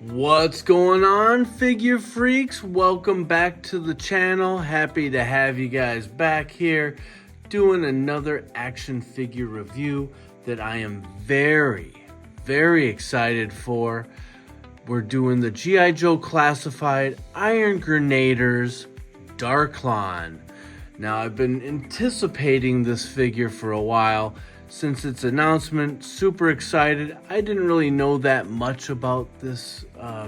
What's going on, figure freaks? Welcome back to the channel. Happy to have you guys back here doing another action figure review that I am very excited for. We're doing the GIJoe Classified Iron Grenadiers DARKLON. Now, I've been anticipating this figure for a while. Since its announcement, super excited. I didn't really know that much about this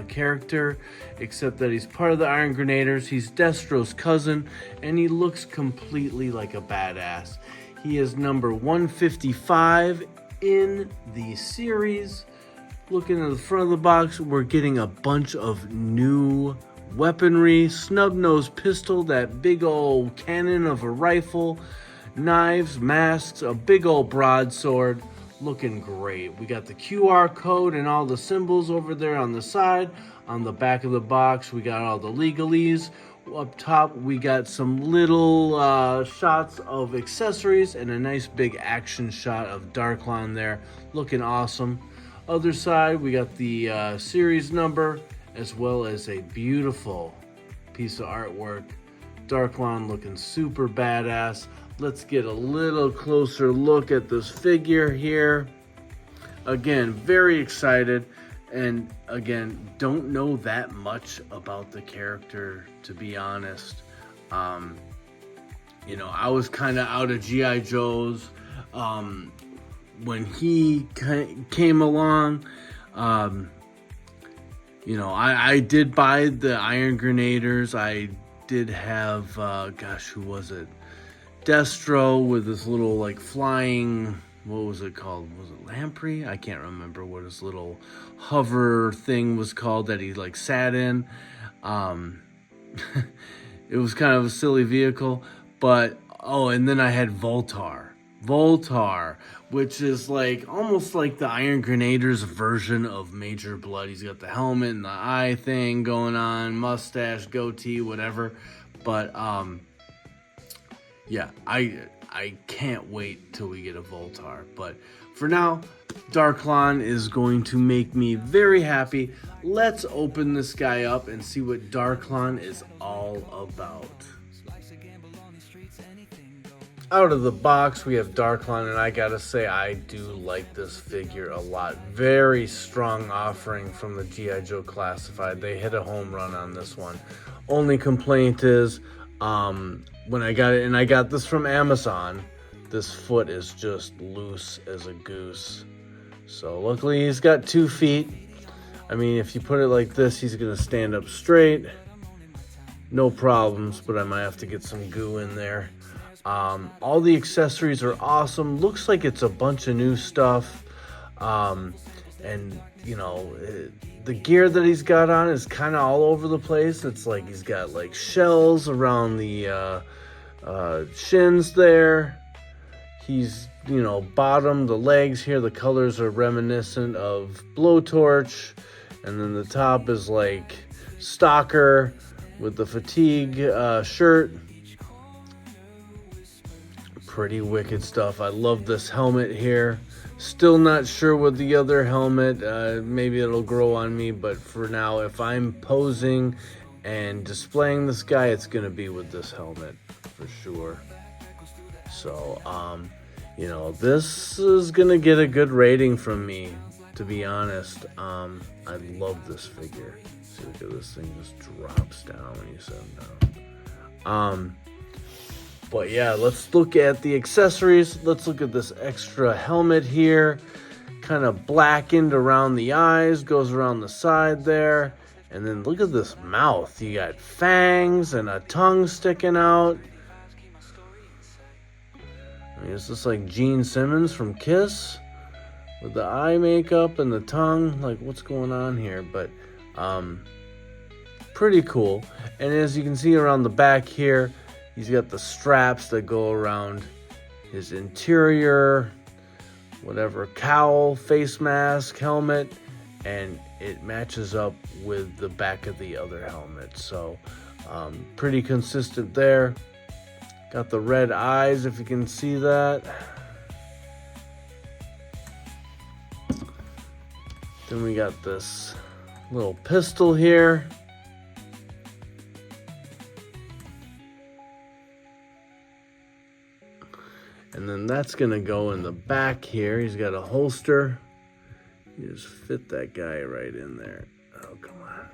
character, except that he's part of the Iron Grenadiers. He's Destro's cousin, and he looks completely like a badass. He is number 155 in the series. Looking at the front of the box, we're getting a bunch of new weaponry. Snub-nosed pistol, that big old cannon of a rifle, knives, masks, a big old broadsword, looking great. We got the QR code and all the symbols over there on the side. On the back of the box, we got all the legalese. Up top, we got some little shots of accessories and a nice big action shot of DARKLON there, looking awesome. Other side, we got the series number, as well as a beautiful piece of artwork. DARKLON looking super badass. Let's get a little closer look at this figure here. Again, very excited, and again, don't know that much about the character, to be honest. You know, I was kind of out of G.I. Joe's when he came along. You know, I did buy the Iron Grenadiers. I did have, gosh, who was it? Destro with this little like flying, what was it called? Was it lamprey? I can't remember what his little hover thing was called that he like sat in. It was kind of a silly vehicle, but oh, and then I had Voltar, which is like almost like the Iron Grenadiers version of Major Blood. He's got the helmet and the eye thing going on, mustache, goatee, whatever. But yeah, I can't wait till we get a Voltar. But for now, DARKLON is going to make me very happy. Let's open this guy up and see what DARKLON is all about. Out of the box, we have DARKLON, and I gotta say, I do like this figure a lot. Very strong offering from the GIJoe Classified. They hit a home run on this one. Only complaint is, when I got it, and I got this from Amazon, this foot is just loose as a goose. So luckily he's got 2 feet. I mean, if you put it like this, he's gonna stand up straight. No problems, but I might have to get some goo in there. All the accessories are awesome. Looks like it's a bunch of new stuff. And you know, the gear that he's got on is kind of all over the place. It's like he's got like shells around the shins there. He's, you know, bottom, the legs here, the colors are reminiscent of Blowtorch. And then the top is like Stalker with the fatigue shirt. Pretty wicked stuff. I love this helmet here. Still not sure with the other helmet. Maybe it'll grow on me, but for now, if I'm posing and displaying this guy, it's gonna be with this helmet for sure. So, you know, this is gonna get a good rating from me, to be honest. I love this figure. See, look at this thing just drops down when you set him down. But yeah, let's look at the accessories. Let's look at this extra helmet here. Kind of blackened around the eyes, goes around the side there. And then look at this mouth. You got fangs and a tongue sticking out. I mean, is this like Gene Simmons from Kiss? With the eye makeup and the tongue? Like, what's going on here? But, pretty cool. And as you can see around the back here, he's got the straps that go around his interior, whatever, cowl, face mask, helmet, and it matches up with the back of the other helmet. So, pretty consistent there. Got the red eyes, if you can see that. Then we got this little pistol here. And then that's gonna go in the back here. He's got a holster. You just fit that guy right in there. Oh, come on.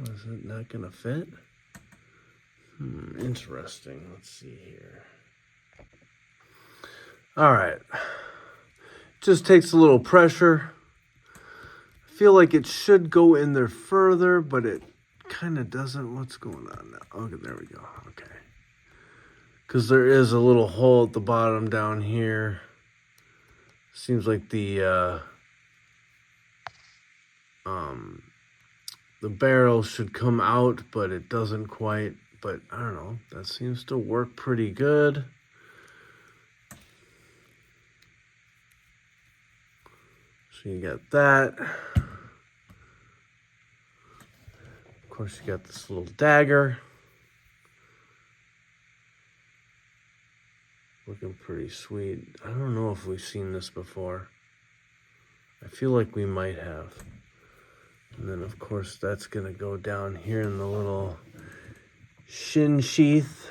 Was it not gonna fit? Interesting. Let's see here. All right. Just takes a little pressure. I feel like it should go in there further, but it kind of doesn't. What's going on now? Okay, there we go. Okay. Because there is a little hole at the bottom down here. Seems like the barrel should come out, but it doesn't quite. But I don't know. That seems to work pretty good. So you got that. Of course, you got this little dagger. Looking pretty sweet. I don't know if we've seen this before. I feel like we might have. And then, of course, that's going to go down here in the little shin sheath.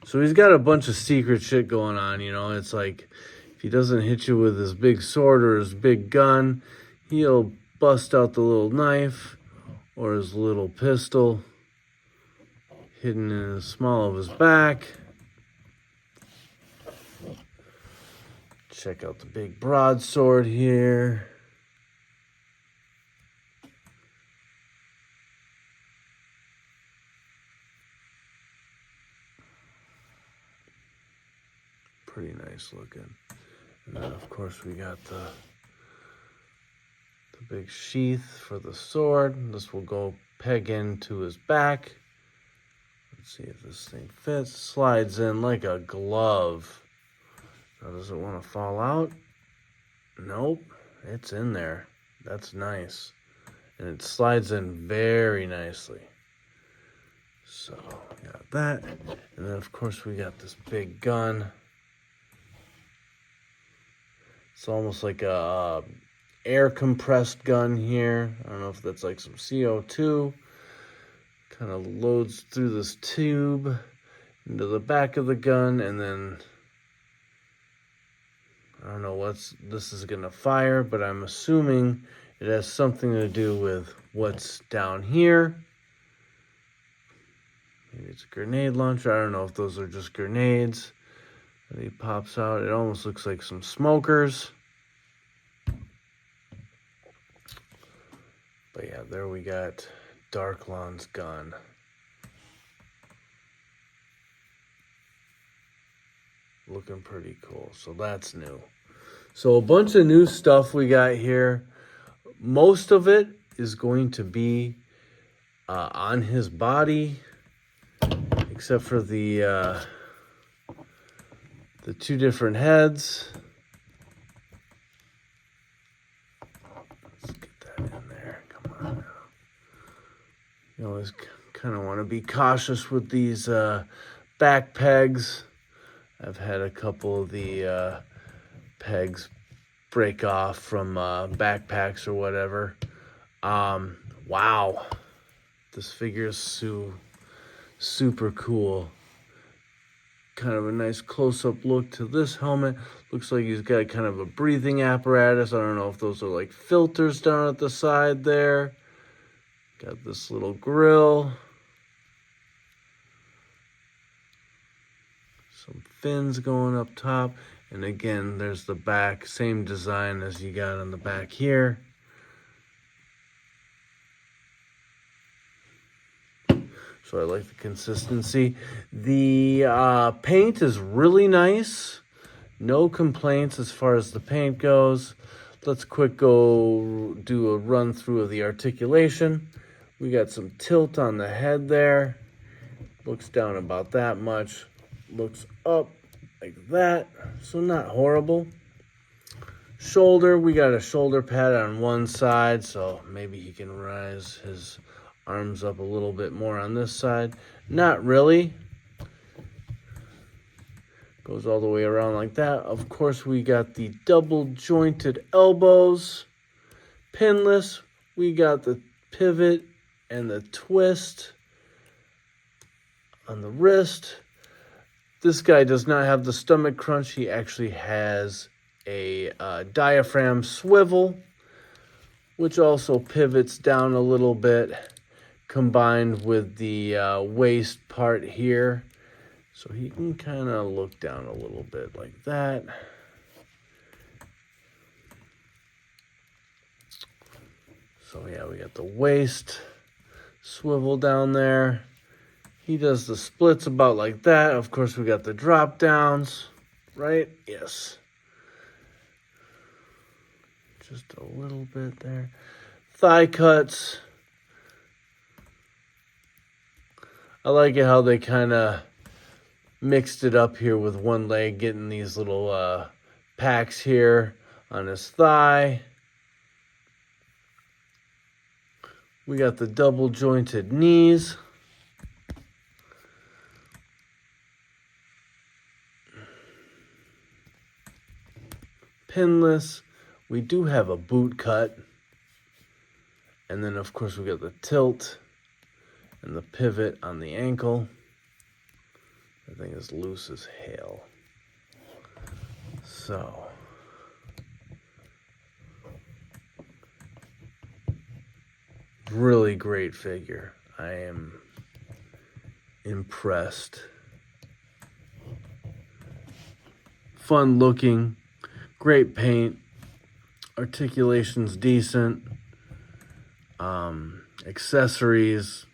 So he's got a bunch of secret shit going on, you know. It's like, if he doesn't hit you with his big sword or his big gun, he'll bust out the little knife or his little pistol hidden in the small of his back. Check out the big broadsword here. Pretty nice looking. And then, of course, we got the big sheath for the sword. This will go peg into his back. Let's see if this thing fits. Slides in like a glove. Now, does it want to fall out? Nope. It's in there. That's nice. And it slides in very nicely. So, we got that. And then, of course, we got this big gun. It's almost like a air compressed gun here. I don't know if that's like some CO2. Kind of loads through this tube into the back of the gun, and then I don't know what this is going to fire, but I'm assuming it has something to do with what's down here. Maybe it's a grenade launcher. I don't know if those are just grenades. And he pops out. It almost looks like some smokers. But yeah, there we got DARKLON's gun. Looking pretty cool. So that's new. So a bunch of new stuff we got here. Most of it is going to be on his body, except for the two different heads. Let's get that in there. Come on now. You always kind of want to be cautious with these back pegs. I've had a couple of the pegs break off from backpacks or whatever. Wow. This figure is super cool. Kind of a nice close-up look to this helmet. Looks like he's got kind of a breathing apparatus. I don't know if those are like filters down at the side there. Got this little grill. Some fins going up top. And again, there's the back. Same design as you got on the back here. So I like the consistency. The paint is really nice. No complaints as far as the paint goes. Let's quick go do a run through of the articulation. We got some tilt on the head there. Looks down about that much. Looks up like that. So not horrible. Shoulder, we got a shoulder pad on one side, so maybe he can rise his arms up a little bit more on this side. Not really. Goes all the way around like that. Of course, we got the double jointed elbows. Pinless. We got the pivot and the twist on the wrist. This guy does not have the stomach crunch. He actually has a diaphragm swivel, which also pivots down a little bit, combined with the waist part here. So he can kind of look down a little bit like that. So yeah, we got the waist swivel down there. He does the splits about like that. Of course, we got the drop downs, right? Yes. Just a little bit there. Thigh cuts. I like it how they kind of mixed it up here with one leg, getting these little packs here on his thigh. We got the double jointed knees. Pinless. We do have a boot cut. And then, of course, we got the tilt and the pivot on the ankle. That thing is loose as hell. So, really great figure. I am impressed. Fun looking, great paint, articulation's decent, accessories,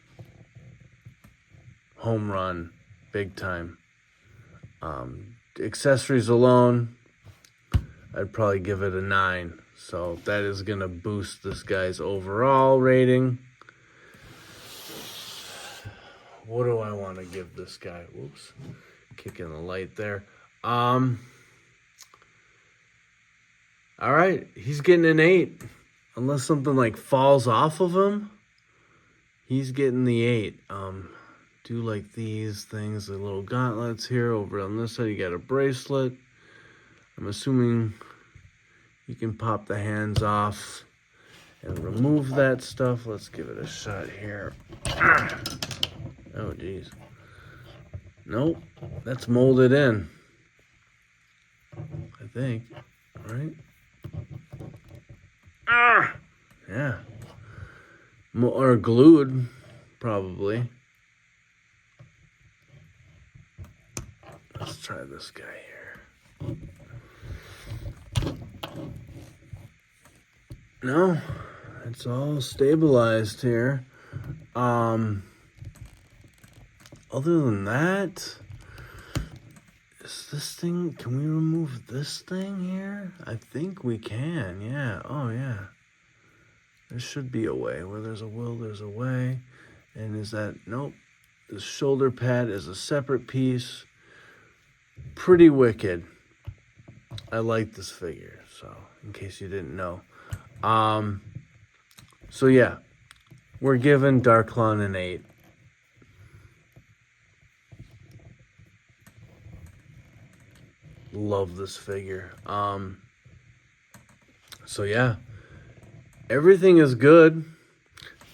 home run, big time. Accessories alone, I'd probably give it a 9. So that is going to boost this guy's overall rating. What do I want to give this guy? Whoops. Kicking the light there. All right. He's getting an 8. Unless something like falls off of him, he's getting the 8. Do like these things, the little gauntlets here. Over on this side, you got a bracelet. I'm assuming you can pop the hands off and remove that stuff. Let's give it a shot here. Oh, geez. Nope. That's molded in, I think. Right? Yeah. Or glued, probably. Let's try this guy here. No, it's all stabilized here. Other than that, is this thing, can we remove this thing here? I think we can, yeah. Oh, yeah. There should be a way. Where there's a will, there's a way. And is that, nope. The shoulder pad is a separate piece. Pretty wicked. I like this figure, so in case you didn't know. So yeah, we're giving DARKLON an 8. Love this figure. So yeah, everything is good.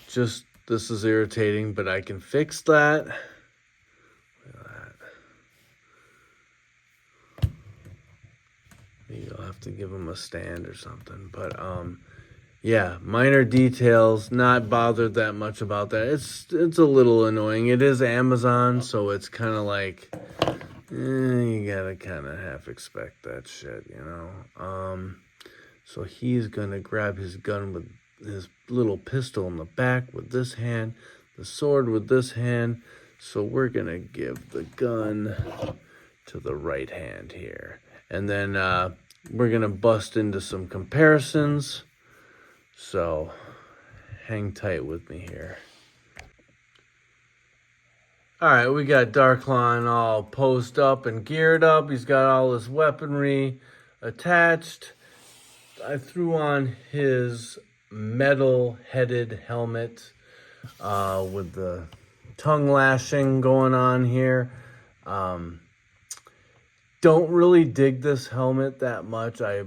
Just this is irritating, but I can fix that. Look at that. Maybe I'll have to give him a stand or something. But yeah, minor details. Not bothered that much about that. It's a little annoying. It is Amazon, so it's kind of like you gotta kind of half expect that shit, you know. So he's gonna grab his gun with his little pistol in the back with this hand, the sword with this hand. So we're gonna give the gun to the right hand here, and then we're gonna bust into some comparisons. So hang tight with me here. All right, we got DARKLON all posed up and geared up. He's got all his weaponry attached. I threw on his metal-headed helmet with the tongue lashing going on here. don't really dig this helmet that much. I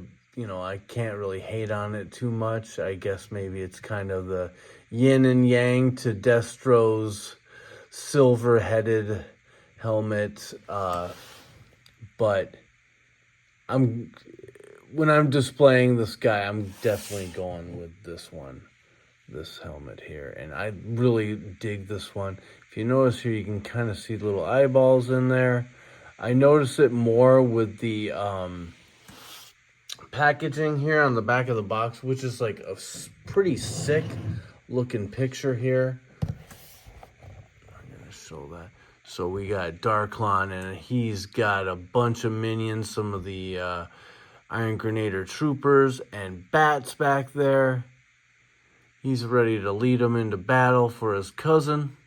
can't really hate on it too much. I guess maybe it's kind of the yin and yang to Destro's silver-headed helmet. But when I'm displaying this guy, I'm definitely going with this one, this helmet here. And I really dig this one. If you notice here, you can kind of see little eyeballs in there. I notice it more with the packaging here on the back of the box, which is like a pretty sick looking picture here. I'm gonna show that. So we got DARKLON, and he's got a bunch of minions, some of the Iron Grenadier troopers and bats back there. He's ready to lead them into battle for his cousin.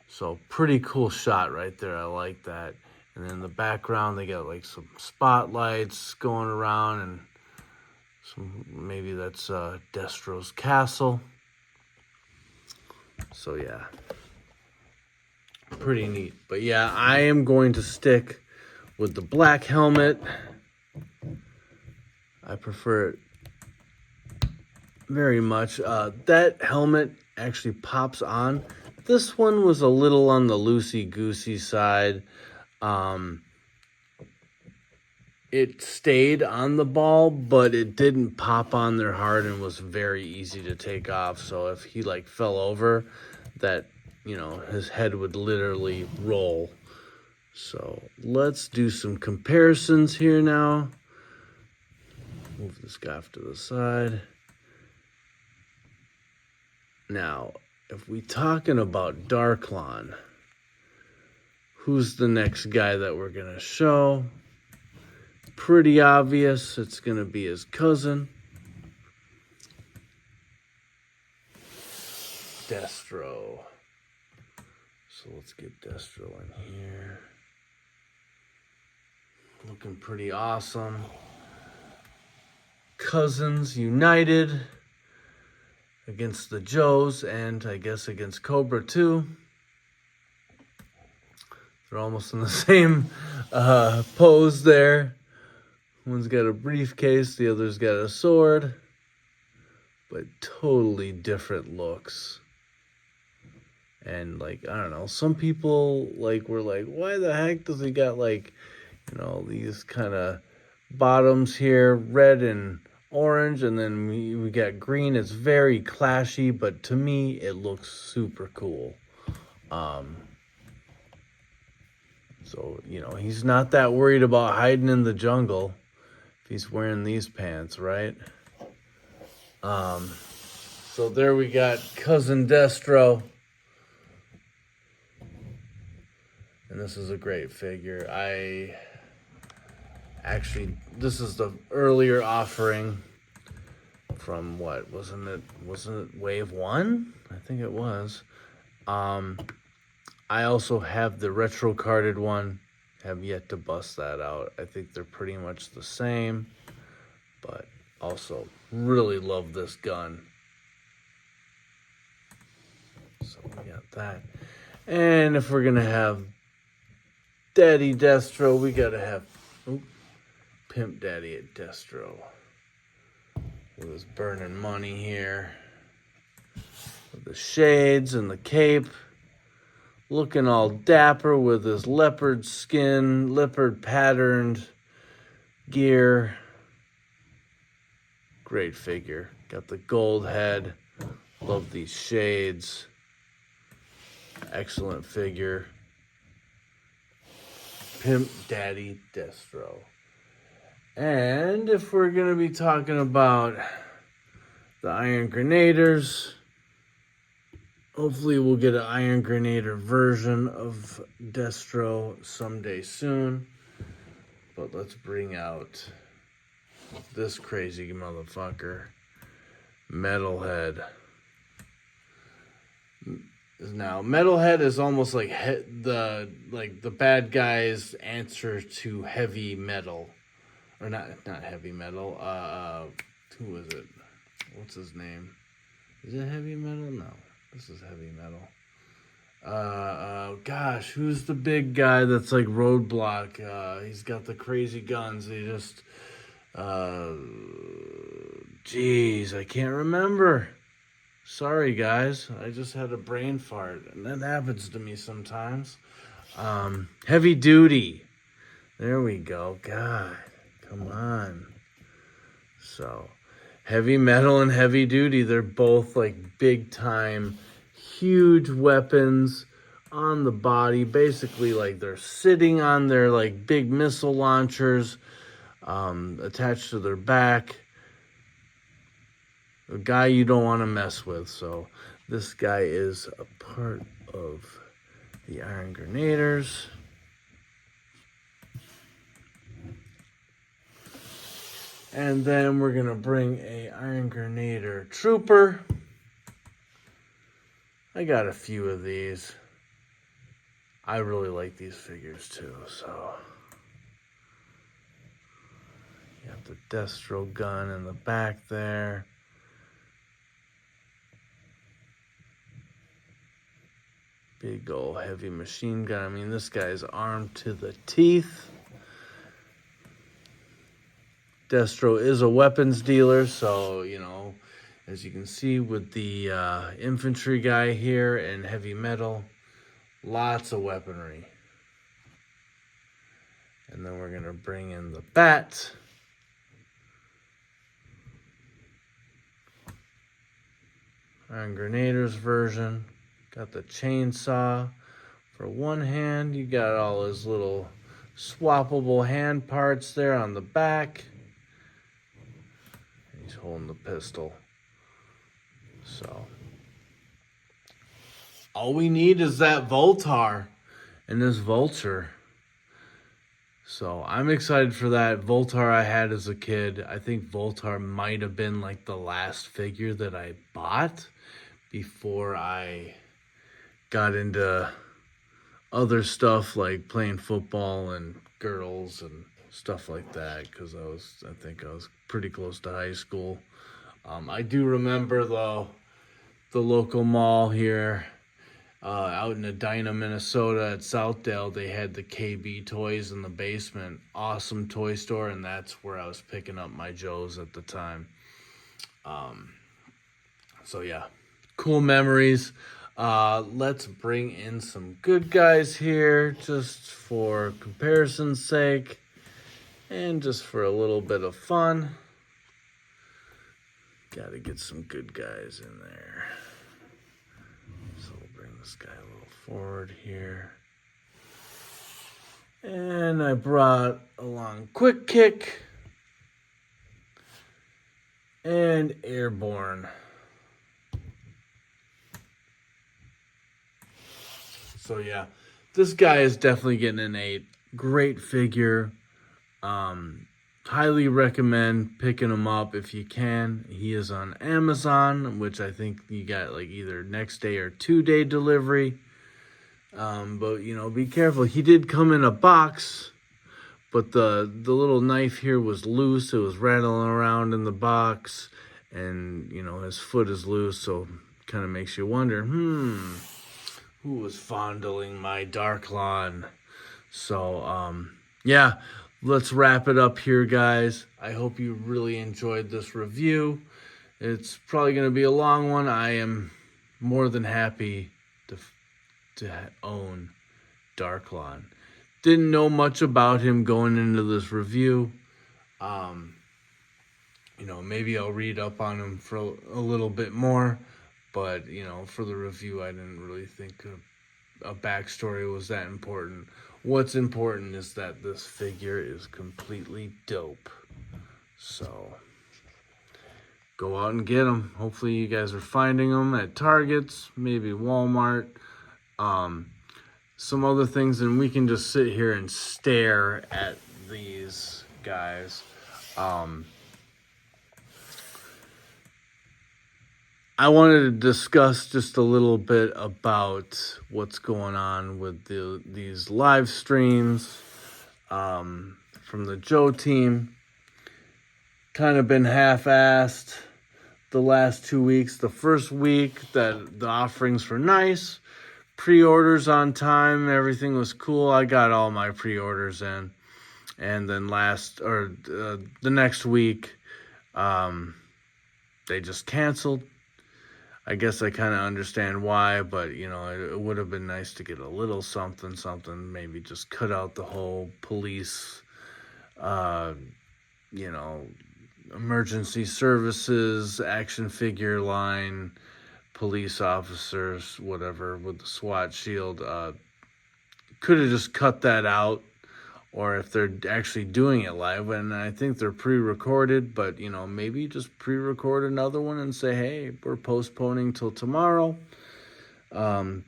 So pretty cool shot right there. I like that. And then in the background, they got like some spotlights going around, and maybe that's Destro's castle. So yeah, pretty neat. But yeah, I am going to stick with the black helmet. I prefer it very much. That helmet actually pops on. This one was a little on the loosey-goosey side. It stayed on the ball, but it didn't pop on there hard and was very easy to take off. So if he like fell over, that, his head would literally roll. So let's do some comparisons here now. Move this guy off to the side. Now, if we talking about DARKLON, who's the next guy that we're going to show? Pretty obvious. It's going to be his cousin, Destro. So let's get Destro in here. Looking pretty awesome. Cousins united against the Joes, and I guess against Cobra too. They're almost in the same pose there. One's got a briefcase, the other's got a sword, but totally different looks. And like, I don't know, some people were like, why the heck does he got these kind of bottoms here, red and orange, and then we got green. It's very clashy, but to me it looks super cool. So he's not that worried about hiding in the jungle if he's wearing these pants, right? So there we got Cousin Destro, and this is a great figure. This is the earlier offering from what, wasn't it wave 1? I think it was. I also have the retro carded one. Have yet to bust that out. I think they're pretty much the same, but also really love this gun. So we got that. And if we're gonna have Daddy Destro, we gotta have Pimp Daddy at Destro with his burning money here, with the shades and the cape, looking all dapper with his leopard skin, leopard patterned gear. Great figure. Got the gold head. Love these shades. Excellent figure. Pimp Daddy Destro. And if we're going to be talking about the Iron Grenadiers, hopefully we'll get an Iron Grenadier version of Destro someday soon. But let's bring out this crazy motherfucker, Metalhead. Now, Metalhead is almost like the bad guy's answer to Heavy Metal. Or not Heavy Metal. Who is it? What's his name? Is it Heavy Metal? No, this is Heavy Metal. Gosh, who's the big guy that's like Roadblock? He's got the crazy guns. He just, geez, I can't remember. Sorry, guys. I just had a brain fart, and that happens to me sometimes. Heavy Duty. There we go. God, come on. So, Heavy Metal and Heavy Duty, they're both like big time, huge weapons on the body. Basically, like they're sitting on their like big missile launchers attached to their back. A guy you don't want to mess with. So, this guy is a part of the Iron Grenadiers. And then we're going to bring a Iron Grenadier Trooper. I got a few of these. I really like these figures too, so. You have the Destro gun in the back there. Big old heavy machine gun. I mean, this guy's armed to the teeth. Destro is a weapons dealer, so, you know, as you can see with the infantry guy here and heavy metal, lots of weaponry. And then we're going to bring in the bat. Iron Grenadiers version. Got the chainsaw for one hand. You got all his little swappable hand parts there on the back. He's holding the pistol. So, all we need is that Voltar and this Vulture. So, I'm excited for that. Voltar I had as a kid. I think Voltar might have been like the last figure that I bought before I got into other stuff like playing football and girls and stuff like that, because I think I was pretty close to high school. I do remember though the local mall here out in Edina, Minnesota at Southdale, they had the KB toys in the basement. Awesome toy store, and that's where I was picking up my Joes at the time. So yeah, cool memories. Let's bring in some good guys here just for comparison's sake and just for a little bit of fun. Gotta get some good guys in there. So we'll bring this guy a little forward here. And I brought along Quick Kick and Airborne. So yeah, this guy is definitely getting an 8. Great figure. Highly recommend picking him up if you can. He is on Amazon, which I think you got like either next day or 2-day delivery. But you know, be careful. He did come in a box, but the little knife here was loose. It was rattling around in the box, and you know, his foot is loose, so kind of makes you wonder, who was fondling my DARKLON? So, yeah, let's wrap it up here, guys. I hope you really enjoyed this review. It's probably going to be a long one. I am more than happy to own DARKLON. Didn't know much about him going into this review. You know, maybe I'll read up on him for a little bit more. But, you know, for the review, I didn't really think a backstory was that important. What's important is that this figure is completely dope. So, go out and get them. Hopefully you guys are finding them at Targets, maybe Walmart, some other things, and we can just sit here and stare at these guys. I wanted to discuss just a little bit about what's going on with these live streams from the Joe team. Kind of been half-assed the last 2 weeks. The first week that the offerings were nice, pre-orders on time. Everything was cool. I got all my pre-orders in. And then the next week, they just canceled. I guess I kind of understand why, but, you know, it would have been nice to get a little something, maybe just cut out the whole police, you know, emergency services, action figure line, police officers, whatever, with the SWAT shield. Could have just cut that out. Or if they're actually doing it live, and I think they're pre-recorded, but, you know, maybe just pre-record another one and say, hey, we're postponing till tomorrow, you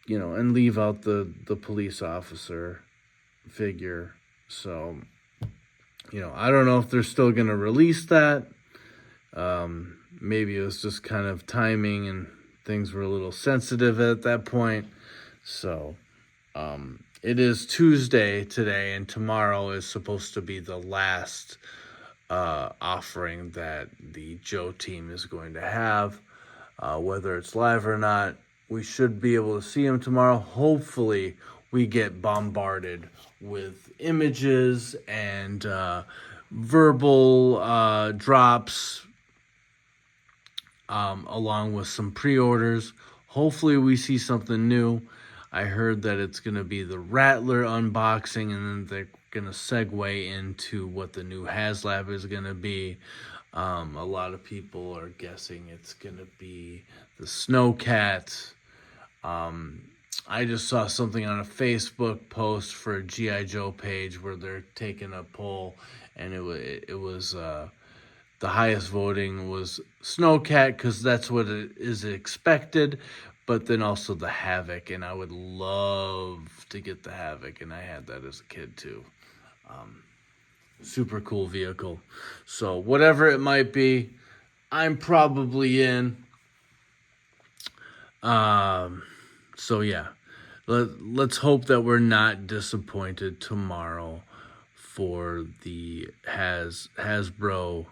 know, and leave out the police officer figure. So, you know, I don't know if they're still going to release that. Maybe it was just kind of timing and things were a little sensitive at that point. So, it is Tuesday today, and tomorrow is supposed to be the last offering that the Joe team is going to have. Whether it's live or not, we should be able to see them tomorrow. Hopefully, we get bombarded with images and verbal drops along with some pre-orders. Hopefully, we see something new. I heard that it's going to be the Rattler unboxing, and then they're going to segue into what the new HasLab is going to be. A lot of people are guessing it's going to be the Snowcat. I just saw something on a Facebook post for a GIJoe page where they're taking a poll, and it was the highest voting was Snowcat because that's what it is expected. But then also the Havoc, and I would love to get the Havoc, and I had that as a kid too. Super cool vehicle. So whatever it might be, I'm probably in. So yeah, let's hope that we're not disappointed tomorrow for the Hasbro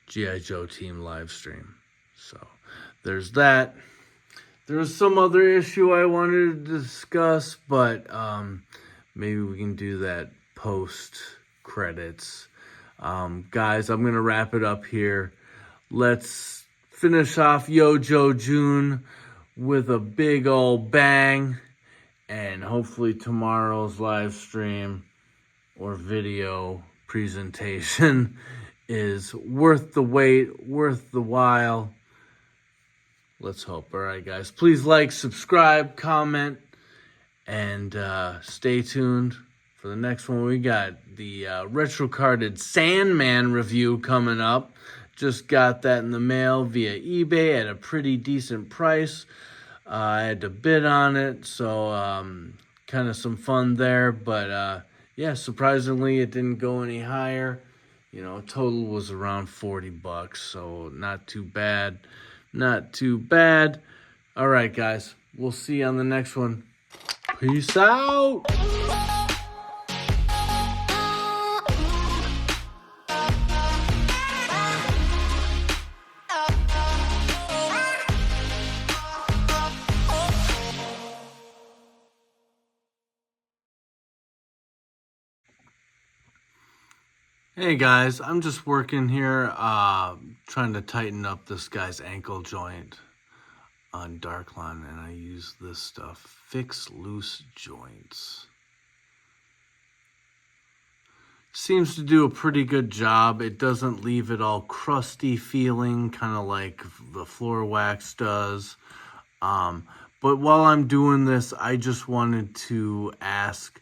GIJoe team live stream. So there's that. There's some other issue I wanted to discuss, but maybe we can do that post credits. Guys, I'm gonna wrap it up here. Let's finish off GIJoe June with a big old bang, and hopefully tomorrow's live stream or video presentation is worth the wait, worth the while. Let's hope. All right, guys. Please like, subscribe, comment, and stay tuned for the next one. We got the retro-carded Sandman review coming up. Just got that in the mail via eBay at a pretty decent price. I had to bid on it, so kind of some fun there. But, yeah, surprisingly, it didn't go any higher. You know, total was around $40, so not too bad. Not too bad. All right, guys. We'll see you on the next one. Peace out. Hey guys, I'm just working here, trying to tighten up this guy's ankle joint on DARKLON, and I use this stuff, Fix Loose Joints. Seems to do a pretty good job. It doesn't leave it all crusty feeling, kind of like the floor wax does. But while I'm doing this, I just wanted to ask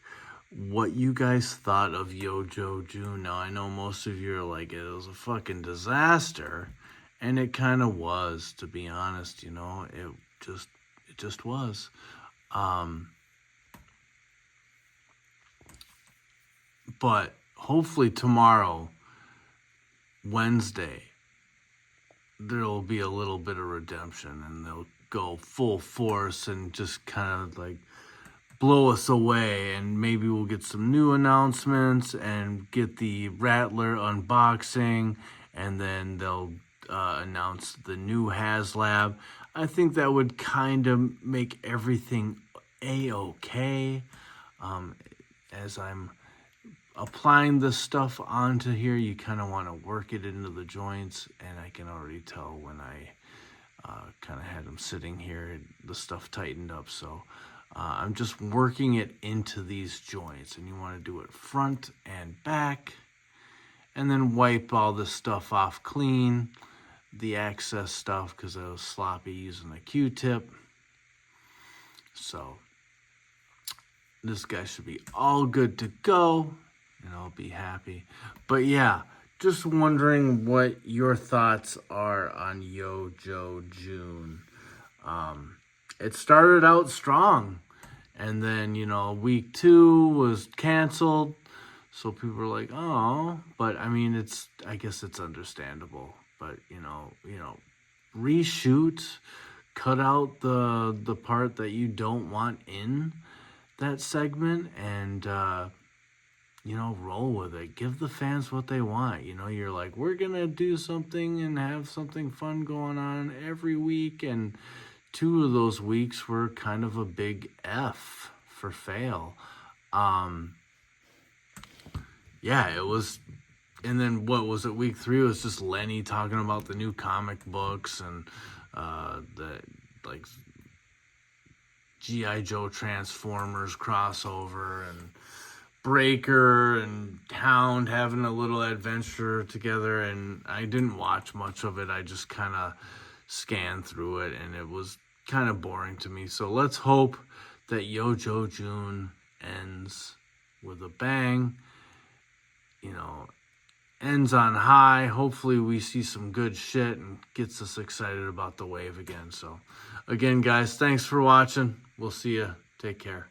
what you guys thought of GIJoe June. Now, I know most of you are like, it was a fucking disaster, and it kind of was, to be honest. You know, it just was. But hopefully tomorrow, Wednesday, there'll be a little bit of redemption, and they'll go full force and just kind of like blow us away, and maybe we'll get some new announcements and get the Rattler unboxing, and then they'll announce the new HasLab. I think that would kind of make everything a-okay. As I'm applying this stuff onto here, you kind of want to work it into the joints, and I can already tell when I kind of had them sitting here, the stuff tightened up. So I'm just working it into these joints, and you want to do it front and back, and then wipe all this stuff off clean, the excess stuff, because I was sloppy using a Q-tip. So this guy should be all good to go, and I'll be happy. But yeah, just wondering what your thoughts are on GIJoe June. It started out strong, and then, you know, week 2 was canceled, so people were like, oh, but I mean, I guess it's understandable. But, you know, reshoot, cut out the part that you don't want in that segment, and, you know, roll with it. Give the fans what they want. You know, you're like, we're going to do something and have something fun going on every week, and 2 of those weeks were kind of a big F for fail. Yeah, it was. And then what was it? Week 3 was just Lenny talking about the new comic books and the like GIJoe Transformers crossover, and Breaker and Hound having a little adventure together. And I didn't watch much of it. I just kind of scanned through it, and it was kind of boring to me. So let's hope that GIJoe June ends with a bang. You know, ends on high. Hopefully we see some good shit and gets us excited about the wave again. So again, guys, thanks for watching. We'll see you. Take care.